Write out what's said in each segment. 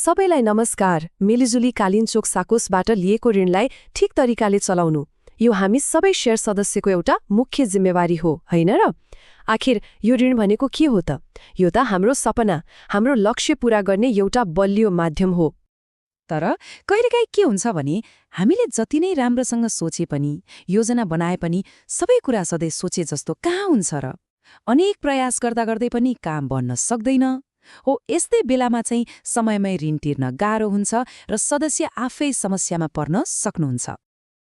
सबैलाई नमस्कार। मिलिजुली कालिन्चोक साकोसबाट लिएको ऋणलाई ठिक तरिकाले चलाउनु यो हामी सबै शेयर सदस्यको एउटा मुख्य जिम्मेवारी हो, होइन र? आखिर यो ऋण भनेको के हो त? यो त हाम्रो सपना, हाम्रो लक्ष्य पूरा गर्ने एउटा बलियो माध्यम हो। तर कहिलेकाहीँ के हुन्छ भने हामीले जति नै राम्रोसँग सोचे पनि, योजना बनाए पनि सबै कुरा सधैँ सोचे जस्तो कहाँ हुन्छ र? अनेक प्रयास गर्दा गर्दै पनि काम बन्न सक्दैन। हो, यस्तै बेलामा चाहिँ समयमै ऋण तिर्न गाह्रो हुन्छ र सदस्य आफै समस्यामा पर्न सक्नुहुन्छ।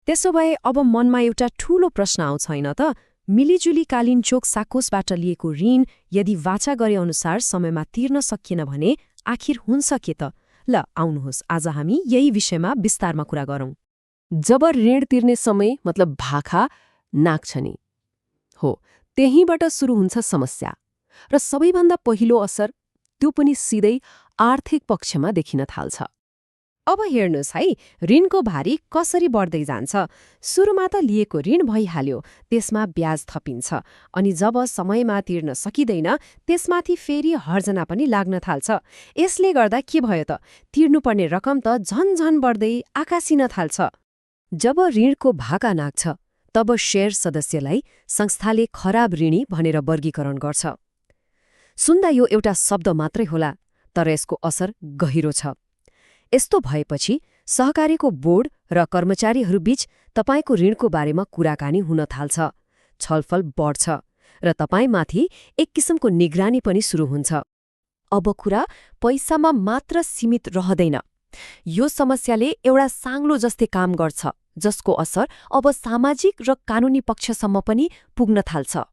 त्यसो भए अब मनमा एउटा ठूलो प्रश्न आउँछ होइन त? मिलिजुली कालिन्चोक साकोसबाट लिएको ऋण यदि वाचा गरे अनुसार समयमा तिर्न सकिएन भने आखिर हुन्छ के त? ल आउनुहोस्, आज हामी यही विषयमा विस्तारमा कुरा गरौँ। जब ऋण तिर्ने समय मतलब भाखा नाग्छ नि, हो त्यहीँबाट सुरु हुन्छ समस्या। र सबैभन्दा पहिलो असर त्यो पनि सिधै आर्थिक पक्षमा देखिन थाल्छ। अब हेर्नुहोस् है, ऋणको भारी कसरी बढ्दै जान्छ। सुरुमा त लिएको ऋण भइहाल्यो, त्यसमा ब्याज थपिन्छ, अनि जब समयमा तिर्न सकिँदैन त्यसमाथि फेरि हर्जना पनि लाग्न थाल्छ। यसले गर्दा के भयो त? तिर्नुपर्ने रकम त झन बढ्दै आकासिन थाल्छ। जब ऋणको भाका नाग्छ तब शेयर सदस्यलाई संस्थाले खराब ऋणी भनेर वर्गीकरण गर्छ। सुन्दा यो एउटा शब्द मात्रै होला, तर यसको असर गहिरो छ। यस्तो भएपछि सहकारीको बोर्ड र कर्मचारीहरूबीच तपाईको ऋणको बारेमा कुराकानी हुन थाल्छ, छलफल बढ्छ र तपाईमाथि एक किसिमको निगरानी पनि सुरु हुन्छ। अब कुरा पैसामा मात्र सीमित रहँदैन। यो समस्याले एउटा साङ्लो जस्तै काम गर्छ, जसको असर अब सामाजिक र कानूनी पक्षसम्म पनि पुग्न थाल्छ।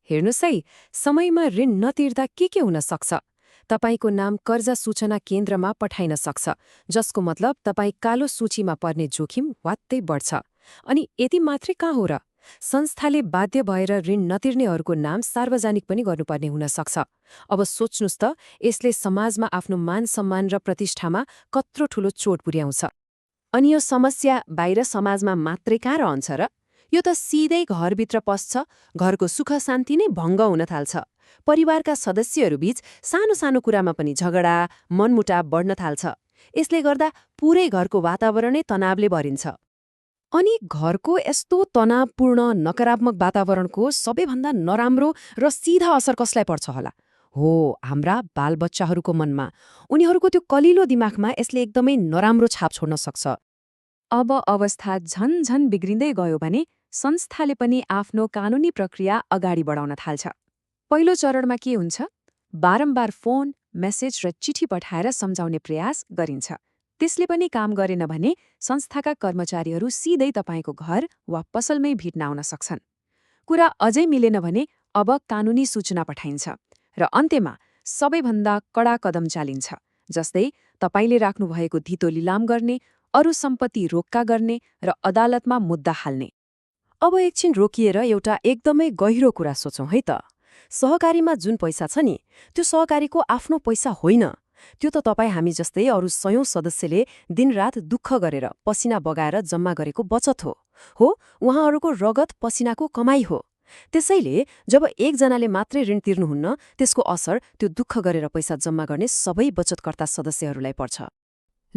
हेर्नुहोस् है, समयमा ऋण नतिर्दा के हुन सक्छ? तपाईको नाम कर्जा सूचना केन्द्रमा पठाइन सक्छ, जसको मतलब तपाईँ कालो सूचीमा पर्ने जोखिम वात्तै बढ्छ। अनि यति मात्रै कहाँ हो र? संस्थाले बाध्य भएर ऋण नतिर्नेहरूको नाम सार्वजनिक पनि गर्नुपर्ने हुन सक्छ। अब सोच्नुस् त, यसले समाजमा आफ्नो मान सम्मान र प्रतिष्ठामा कत्रो ठूलो चोट पुर्याउँछ। अनि यो समस्या बाहिर समाजमा मात्रै कहाँ रहन्छ र? यो त सिधै घरभित्र पस्छ, घरको सुख शान्ति नै भङ्ग हुन थाल्छ। परिवारका सदस्यहरूबीच सानो सानो कुरामा पनि झगडा, मनमुटाव बढ्न थाल्छ। यसले गर्दा पुरै घरको वातावरणै तनावले भरिन्छ। अनि घरको यस्तो तनावपूर्ण नकारात्मक वातावरणको सबैभन्दा नराम्रो र सीधा असर कसलाई पर्छ होला? हो, हाम्रा बालबच्चाहरूको मनमा। उनीहरूको त्यो कलिलो दिमागमा यसले एकदमै नराम्रो छाप छोड्न सक्छ। अब अवस्था झन बिग्रिँदै गयो भने संस्थाले पनि आफ्नो कानूनी प्रक्रिया अगाडि बढाउन थाल्छ। पहिलो चरणमा के हुन्छ? बारम्बार फोन, मेसेज र चिठी पठाएर सम्झाउने प्रयास गरिन्छ। त्यसले पनि काम गरेन भने संस्थाका कर्मचारीहरू सिधै तपाईँको घर वा पसलमै भेट्न आउन सक्छन्। कुरा अझै मिलेन भने अब कानूनी सूचना पठाइन्छ र अन्त्यमा सबैभन्दा कडा कदम चालिन्छ, जस्तै तपाईँले राख्नुभएको धितो लिलाम गर्ने, अरू सम्पत्ति रोक्का गर्ने र अदालतमा मुद्दा हाल्ने। अब एकछिन रोकिएर एउटा एकदमै गहिरो कुरा सोचौँ है त। सहकारीमा जुन पैसा छ नि, त्यो सहकारीको आफ्नो पैसा होइन। त्यो त तपाईँ हामी जस्तै अरू सयौं सदस्यले दिनरात दुःख गरेर पसिना बगाएर जम्मा गरेको बचत हो, उहाँहरूको रगत पसिनाको कमाई हो। त्यसैले जब एकजनाले मात्रै ऋण तिर्नुहुन्न, त्यसको असर त्यो दुःख गरेर पैसा जम्मा गर्ने सबै बचतकर्ता सदस्यहरूलाई पर्छ।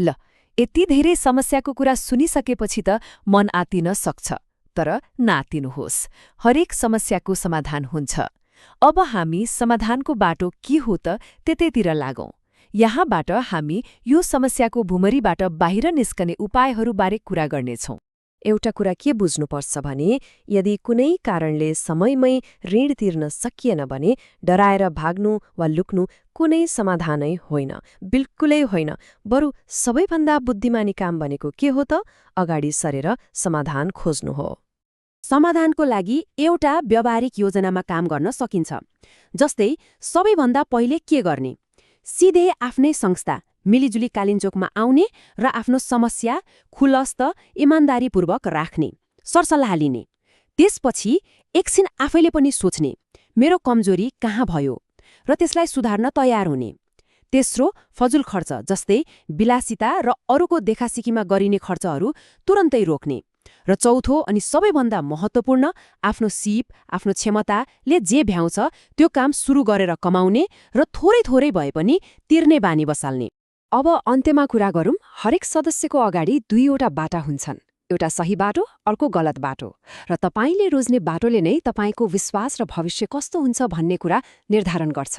ल, यति धेरै समस्याको कुरा सुनिसकेपछि त मन आतिन सक्छ, तर नातिनुहोस्, हरेक समस्याको समाधान हुन्छ। अब हामी समाधानको बाटो के हो त त्यतैतिर लागौं। यहाँबाट हामी यो समस्याको भुमरीबाट बाहिर निस्कने उपायहरूबारे कुरा गर्नेछौँ। एउटा कुरा के बुझ्नुपर्छ भने यदि कुनै कारणले समयमै ऋण तिर्न सकिएन भने डराएर भाग्नु वा लुक्नु कुनै समाधानै होइन, बिल्कुलै होइन। बरु सबैभन्दा बुद्धिमानी काम भनेको के हो त? अगाडि सरेर समाधान खोज्नु हो। समाधानको लागि एउटा व्यावहारिक योजनामा काम गर्न सकिन्छ। जस्तै सबैभन्दा पहिले के गर्ने? सिधै आफ्नै संस्था मिलिजुली कालिन्चोकमा आउने र आफ्नो समस्या खुलस्त इमान्दारीपूर्वक राख्ने, सरसल्लाह लिने। त्यसपछि एकछिन आफैले पनि सोच्ने, मेरो कमजोरी कहाँ भयो, र त्यसलाई सुधार्न तयार हुने। तेस्रो, फजुल खर्च जस्तै विलासिता र अरूको देखासिकीमा गरिने खर्चहरू तुरन्तै रोक्ने। र चौथो अनि सबैभन्दा महत्त्वपूर्ण, आफ्नो सिप, आफ्नो क्षमताले जे भ्याउँछ त्यो काम सुरु गरेर कमाउने र थोरै भए पनि तिर्ने बानी बसाल्ने। अब अन्त्यमा कुरा गरौँ। हरेक सदस्यको अगाडि दुईवटा बाटा हुन्छन्, एउटा सही बाटो, अर्को गलत बाटो। र तपाईँले रोज्ने बाटोले नै तपाईँको विश्वास र भविष्य कस्तो हुन्छ भन्ने कुरा निर्धारण गर्छ।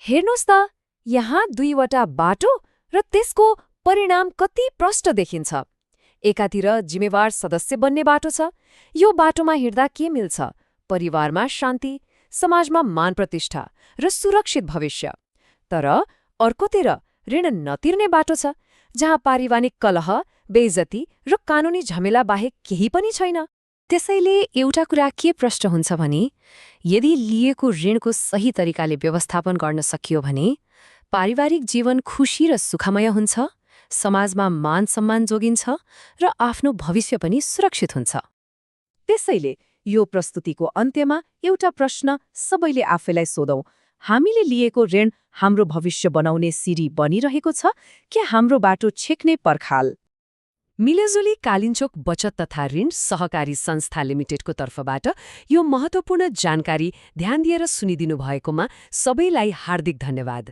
हेर्नुहोस् त, यहाँ दुईवटा बाटो र त्यसको परिणाम कति प्रष्ट देखिन्छ। एकातिर जिम्मेवार सदस्य बन्ने बाटो छ। यो बाटोमा हिँड्दा के मिल्छ? परिवारमा शान्ति, समाजमा मान प्रतिष्ठा र सुरक्षित भविष्य। तर अर्कोतिर ऋण नतिर्ने बाटो छ, जहाँ पारिवारिक कलह, बेइज्जती र कानुनी झमेला बाहेक केही पनि छैन। त्यसैले एउटा कुरा के प्रष्ट हुन्छ भने, यदि लिएको ऋणको सही तरिकाले व्यवस्थापन गर्न सकियो भने पारिवारिक जीवन खुशी र सुखमय हुन्छ, समाजमा मान सम्मान जोगिन्छ र आफ्नो भविष्य पनि सुरक्षित हुन्छ। त्यसैले यो प्रस्तुतिको अन्त्यमा एउटा प्रश्न सबैले आफैलाई सोधौं। हामीले लिएको ऋण हाम्रो भविष्य बनाउने सिडी बनिरहेको छ कि हाम्रो बाटो छेक्ने पर्खाल? मिलेजुली कालिन्चोक बचत तथा ऋण सहकारी संस्था लिमिटेडको तर्फबाट यो महत्त्वपूर्ण जानकारी ध्यान दिएर सुनिदिनु भएकोमा सबैलाई हार्दिक धन्यवाद।